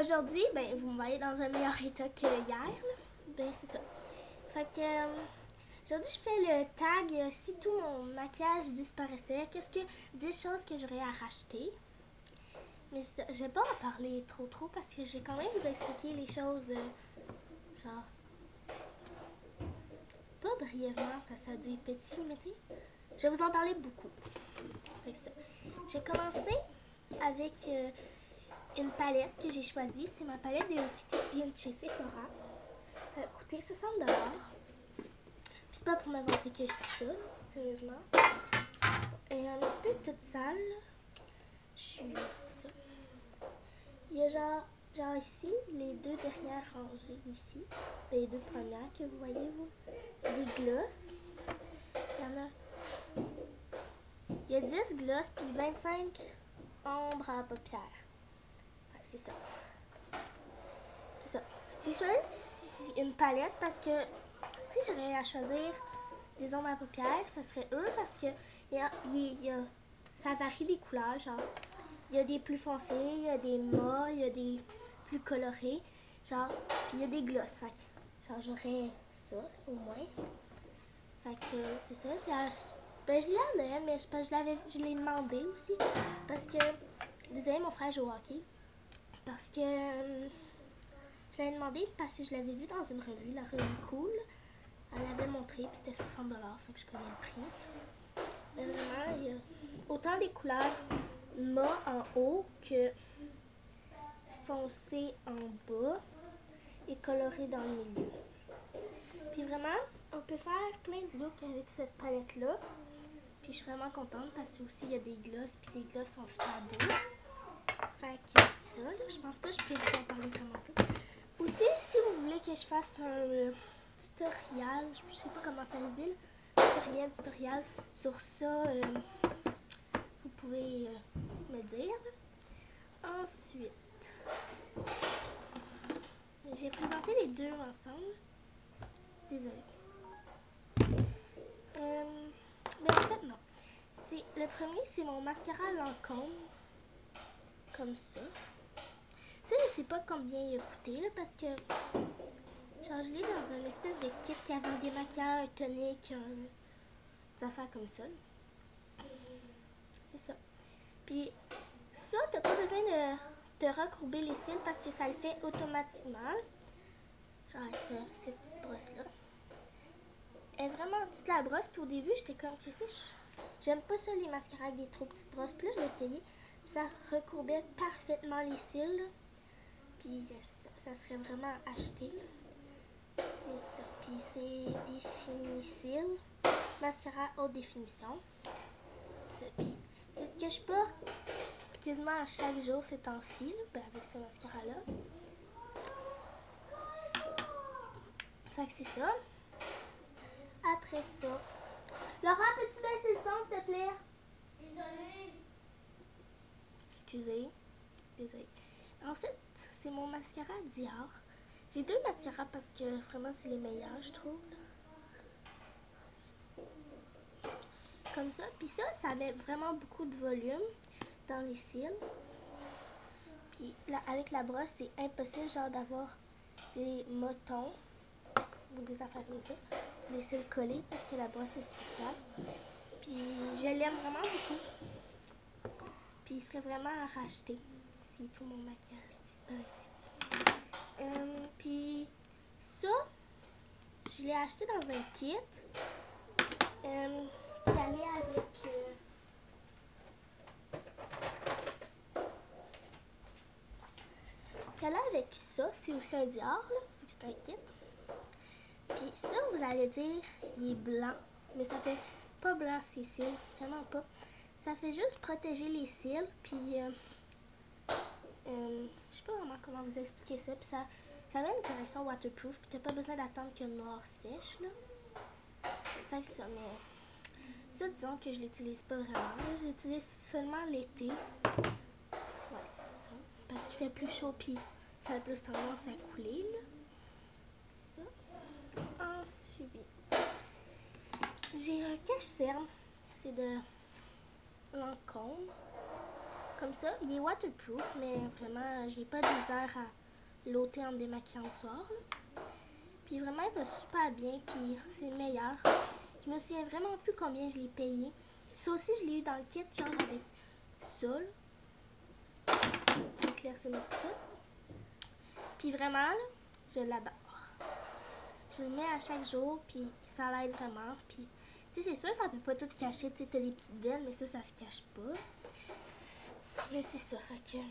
aujourd'hui, ben, vous me voyez dans un meilleur état que hier. Là. Ben, c'est ça. Fait que aujourd'hui, je fais le tag si tout mon maquillage disparaissait. Qu'est-ce que 10 choses que j'aurais à racheter. Mais je vais pas en parler trop parce que j'ai quand même vous expliquer les choses genre pas brièvement parce que ça dit petit, mais tu sais, je vais vous en parler beaucoup. Fait que ça. J'ai commencé avec une palette que j'ai choisie. C'est ma palette Hello Kitty qui vient de chez Sephora. Elle a coûté 60$. Puis c'est pas pour m'inventer que je dis ça, sérieusement. Elle est un petit peu toute sale. C'est ça. Il y a genre ici, les deux dernières rangées ici. Les deux premières que vous voyez, vous. C'est des gloss. Il y a 10 gloss puis 25 ombres à paupières. Ouais, c'est ça. C'est ça. J'ai choisi une palette parce que si j'aurais à choisir des ombres à paupières, ça serait eux parce que ça varie les couleurs. Genre, il y a des plus foncés, il y a des mat, il y a des plus colorés. Genre, puis il y a des gloss. Fait que, genre, j'aurais ça au moins. Fait que c'est ça. Je l'ai à Noël, mais je l'ai demandé aussi. Parce que, désolé, mon frère joue au hockey. Parce que je l'avais demandé parce que je l'avais vu dans une revue, la revue Cool. Elle l'avait montré, puis c'était 60$. Fait que je connais le prix. Mais vraiment, il y a autant des couleurs mat en haut que foncé en bas et coloré dans le milieu. Puis vraiment, on peut faire plein de looks avec cette palette-là. Puis je suis vraiment contente parce que aussi il y a des gloss, puis les gloss sont super beaux. Fait que c'est ça, là. Je pense pas que je peux vous en parler vraiment plus. Aussi, si vous voulez que je fasse un tutoriel, je sais pas comment ça se dit, tutoriel sur ça, vous pouvez me dire. Ensuite, j'ai présenté les deux ensemble. Désolée. Mais en fait, non. Le premier, c'est mon mascara Lancôme. Comme ça. Ça, je sais pas combien il a coûté, là, parce que genre, je l'ai dans une espèce de kit qui avait des maquillages, un tonique, des affaires comme ça. C'est ça. Puis, ça, t'as pas besoin de recourber les cils parce que ça le fait automatiquement. Genre, cette petite brosse-là. Elle est vraiment petite la brosse, puis au début, j'étais comme, tu sais, j'aime pas ça les mascaras avec des trop petites brosses. Puis là, je l'ai essayé, puis ça recourbait parfaitement les cils. Puis ça serait vraiment acheté. C'est ça. Puis c'est Définicil. Mascara haute définition. C'est ce que je porte quasiment à chaque jour ces temps-ci, avec ce mascara-là. Fait que c'est ça. Après ça. Laura, peux-tu baisser le son, s'il te plaît? Désolée. Excusez. Désolée. Ensuite, c'est mon mascara Dior. J'ai deux mascaras parce que vraiment c'est les meilleurs, je trouve. Comme ça. Puis ça met vraiment beaucoup de volume dans les cils. Puis là, avec la brosse, c'est impossible genre d'avoir des motons ou des affaires comme ça. Les cils collés parce que la brosse est spéciale. Puis je l'aime vraiment beaucoup. Puis il serait vraiment à racheter si tout mon maquillage disparaissait. Puis ça, je l'ai acheté dans un kit qui allait avec ça. C'est aussi un Dior, là, c'est un kit. Puis ça, vous allez dire, il est blanc, mais ça fait pas blanc ses cils, vraiment pas. Ça fait juste protéger les cils, puis je sais pas vraiment comment vous expliquer ça. Puis ça met une correction waterproof, puis t'as pas besoin d'attendre que le noir sèche, là. Fait que ça, mais ça, disons que je l'utilise pas vraiment. Je l'utilise seulement l'été. Ouais, c'est ça. Parce qu'il fait plus chaud, puis ça a plus tendance à couler, là. C'est ça. Ensuite, j'ai un cache-cerne. C'est de Lancôme. Comme ça, il est waterproof, mais vraiment, j'ai pas de misère à l'ôter en me démaquillant le soir. Là. Puis vraiment, il va super bien, puis c'est le meilleur. Je me souviens vraiment plus combien je l'ai payé. Ça aussi, je l'ai eu dans le kit, genre avec ça, là. Éclaircir notre kit. Puis vraiment, là, je l'adore. Je le mets à chaque jour, puis ça l'aide vraiment. Puis, tu sais, c'est sûr, ça peut pas tout cacher. Tu sais, t'as des petites veines, mais ça se cache pas. Mais c'est ça, fait que...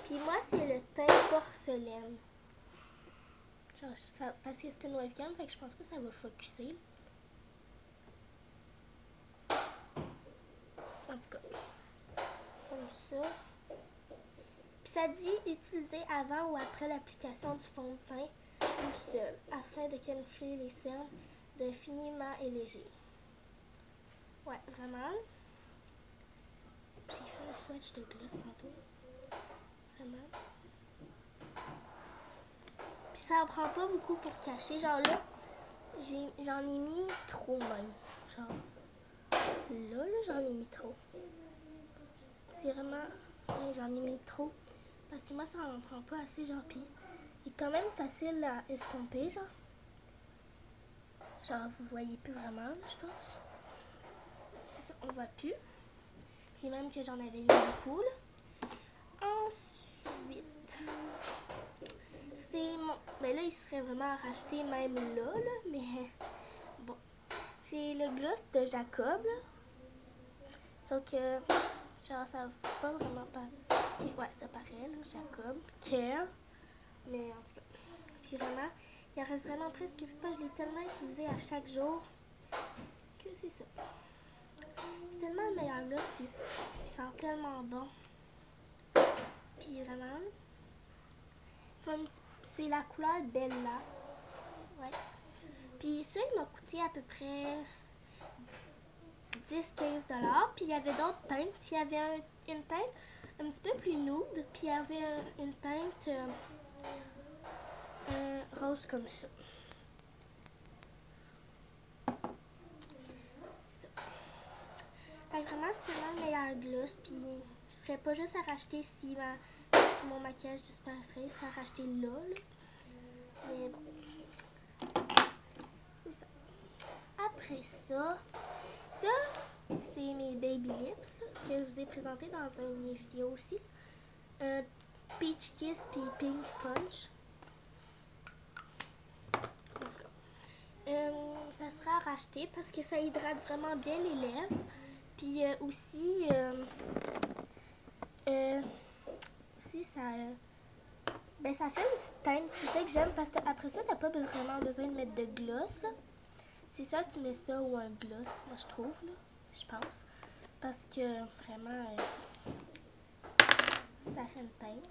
Puis moi, c'est le teint porcelaine. Genre, ça, parce que c'est une webcam, fait que je pense que ça va focuser. En tout cas, comme ça. Puis ça dit utiliser avant ou après l'application du fond de teint tout seul, afin de camoufler les cernes d'un finiment et léger. Ouais, vraiment. J'ai fait un swatch de gloss tantôt. Vraiment. Puis ça en prend pas beaucoup pour cacher. Genre là, j'en ai mis trop même. Genre là j'en ai mis trop. C'est vraiment... Ouais, j'en ai mis trop. Parce que moi, ça en prend pas assez, genre, puis il est quand même facile à estomper, genre. Genre, vous voyez plus vraiment, là, je pense. C'est ça, on voit plus. Puis même que j'en avais mis beaucoup, là. Ensuite, c'est mon... Ben là, il serait vraiment à racheter même là, mais bon. C'est le gloss de Jacob, là. Sauf que, genre, ça va pas vraiment pas... Ouais, ça paraît, là, Jacob. Care. Mais en tout cas. Puis vraiment, il en reste vraiment presque plus pas. Je l'ai tellement utilisé à chaque jour que c'est ça. C'est tellement le meilleur gloss, puis il sent tellement bon. Puis vraiment, c'est la couleur Bella. Ouais. Puis ça, il m'a coûté à peu près 10-15$. Puis il y avait d'autres teintes. Il y avait une teinte un petit peu plus nude. Puis il y avait une teinte rose comme ça. C'est ça. Fait que vraiment, c'est vraiment le meilleur gloss. Puis il serait pas juste à racheter si mon maquillage disparaîtrait. Il serait à racheter là. Mais bon. C'est ça. Après ça, c'est mes Baby Lips là, que je vous ai présenté dans une vidéo aussi. Peach Kiss puis Pink Punch. Ça sera à racheter parce que ça hydrate vraiment bien les lèvres. Puis aussi ça... ben ça fait une petite teinte. C'est ça que j'aime parce que après ça, t'as pas vraiment besoin de mettre de gloss. C'est ça, tu mets ça ou un gloss, moi je trouve, là, je pense. Parce que vraiment, ça fait une teinte.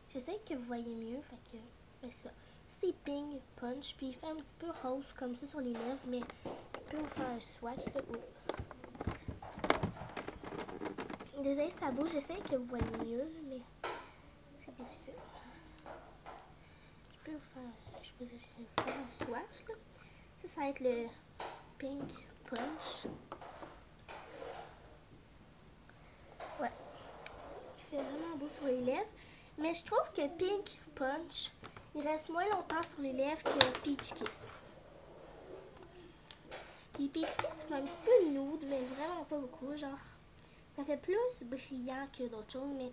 J'essaie que vous voyez mieux, fait que ben ça. C'est Pink Punch, puis il fait un petit peu rose comme ça sur les lèvres, mais je peux vous faire un swatch de haut. Désolée, ça bouge, j'essaie que vous voyez mieux, mais c'est difficile. Je peux vous faire un swatch, là. Ça va être le Pink Punch. Ouais. Il fait vraiment beau sur les lèvres. Mais je trouve que Pink Punch, il reste moins longtemps sur les lèvres que Peach Kiss. Puis Peach Kiss fait un petit peu nude, mais vraiment pas beaucoup. Genre, ça fait plus brillant que d'autres choses, mais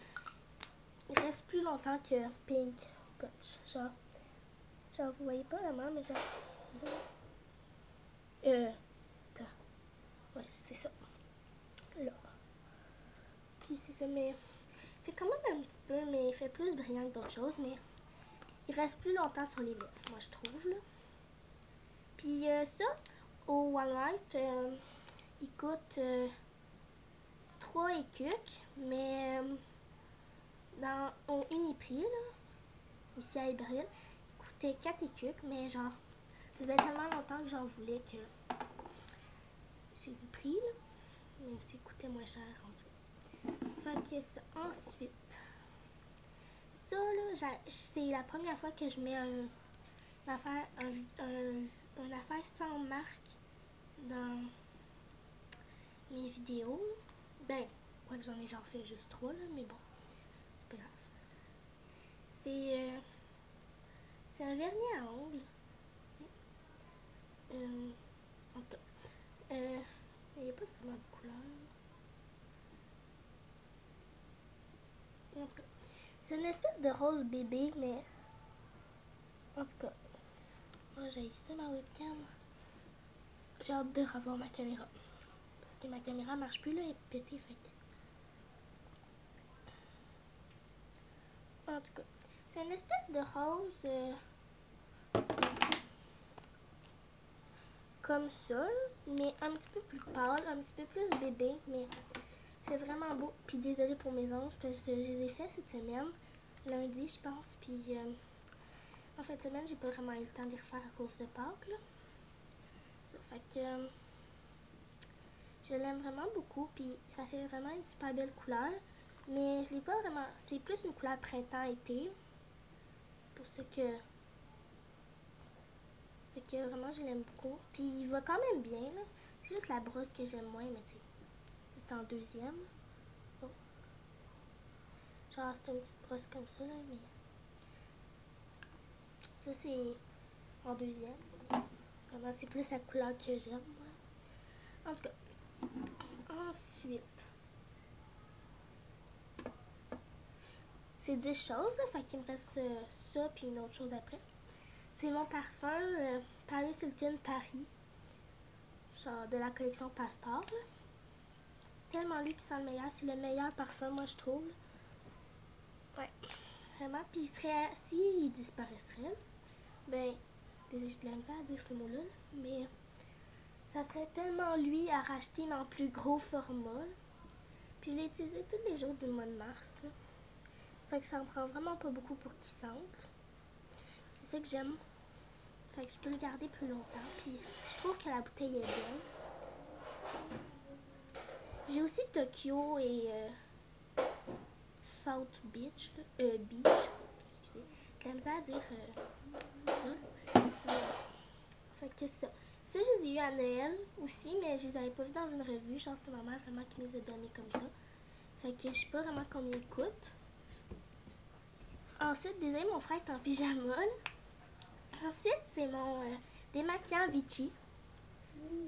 il reste plus longtemps que Pink Punch. Genre vous voyez pas vraiment, mais genre ici. Ouais, c'est ça. Là. Puis c'est ça, mais il fait quand même un petit peu, mais il fait plus brillant que d'autres choses, mais il reste plus longtemps sur les lèvres, moi je trouve, là. Puis ça, au Walmart, il coûte 3 écucs, mais au Uniprix, là, ici à Hébril, il coûtait 4 écucs, mais genre, ça faisait tellement longtemps que j'en voulais que j'ai vu pris, là, mais ça coûtait moins cher en tout. Fait que ça, ensuite, ça là, c'est la première fois que je mets une affaire sans marque dans mes vidéos. Ben, quoi que j'en ai genre fait juste 3 là, mais bon, c'est pas grave. C'est un vernis à ongles. En tout cas, il n'y a pas vraiment de couleur. En tout cas, c'est une espèce de rose bébé, mais en tout cas, moi j'ai ça ma webcam. J'ai hâte de revoir ma caméra. Parce que ma caméra marche plus là, elle est pétée, fait que... En tout cas, c'est une espèce de rose comme ça, mais un petit peu plus pâle, un petit peu plus bébé, mais c'est vraiment beau. Puis désolée pour mes ongles, parce que je les ai fait cette semaine, lundi je pense, puis en fin de semaine j'ai pas vraiment eu le temps de les refaire à cause de Pâques, là. Ça fait que je l'aime vraiment beaucoup, puis ça fait vraiment une super belle couleur, mais je l'ai pas vraiment, c'est plus une couleur printemps-été, pour ce que... Fait que vraiment je l'aime beaucoup. Puis il va quand même bien là. C'est juste la brosse que j'aime moins, mais tu sais, c'est en deuxième. Oh. Genre c'est une petite brosse comme ça là, mais ça c'est en deuxième. Vraiment c'est plus la couleur que j'aime. En tout cas. Ensuite. C'est 10 choses là, fait qu'il me reste ça puis une autre chose après. C'est mon parfum Paris Hilton Paris. Genre de la collection Pastor là. Tellement lui qui sent le meilleur, c'est le meilleur parfum moi je trouve. Ouais, vraiment. Puis il serait, s'il disparaîtrait, ben, désolé, j'ai de la misère à dire ce mot-là, mais ça serait tellement lui à racheter mais en plus gros format. Puis je l'ai utilisé tous les jours du mois de mars. Là. Fait que ça en prend vraiment pas beaucoup pour qu'il sente. C'est ça que j'aime. Fait que je peux le garder plus longtemps. Puis je trouve que la bouteille est belle. J'ai aussi Tokyo et South Beach. Beach. Excusez. J'ai de la misère à dire ça. Fait que ça. Ça, je les ai eu à Noël aussi, mais je les avais pas vus dans une revue. Genre, c'est ma mère vraiment qui me les a donnés comme ça. Fait que je sais pas vraiment combien ils coûtent. Ensuite, désolé, mon frère est en pyjama. Ensuite, c'est mon démaquillant Vichy.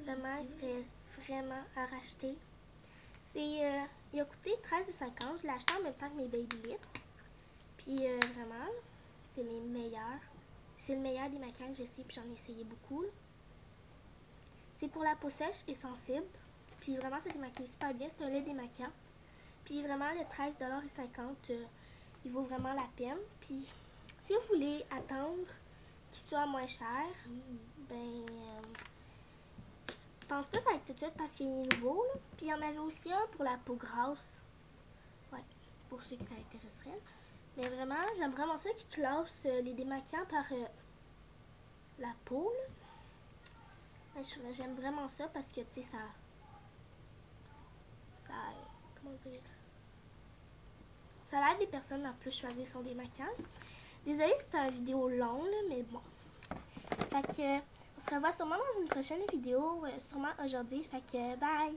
Vraiment, il serait vraiment à racheter. Il a coûté 13,50 $. Je l'ai acheté en même temps que mes Baby Lips. Puis vraiment, c'est mes meilleurs. C'est le meilleur démaquillant que j'essaie, puis j'en ai essayé beaucoup. C'est pour la peau sèche et sensible. Puis vraiment, ça démaquille super bien. C'est un lait démaquillant. Puis vraiment, le 13,50 $, il vaut vraiment la peine. Puis si vous voulez attendre qu'il soit moins cher, ben, je pense pas que ça va être tout de suite parce qu'il est nouveau. Là. Puis il y en avait aussi un pour la peau grasse. Ouais, pour ceux qui ça intéresserait. Mais vraiment, j'aime vraiment ça qui classe les démaquillants par la peau. Là. J'aime vraiment ça parce que, tu sais, comment dire? Ça aide les personnes à plus choisir son démaquillant. Désolée, c'était une vidéo longue, là, mais bon. Fait que, on se revoit sûrement dans une prochaine vidéo, sûrement aujourd'hui. Fait que, bye!